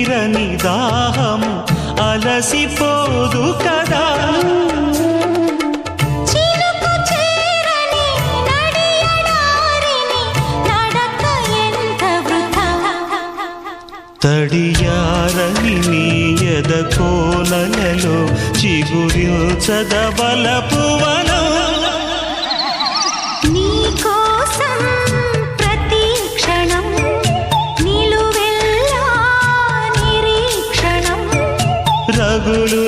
తీరని దాహము అలసిపోదు కదా. తడియారని నీ ఎద కోనలలో చిగురించద బలపువనం. నీ కోసం ప్రతి క్షణం నిలువెల్లా నిరీక్షణం. రగులు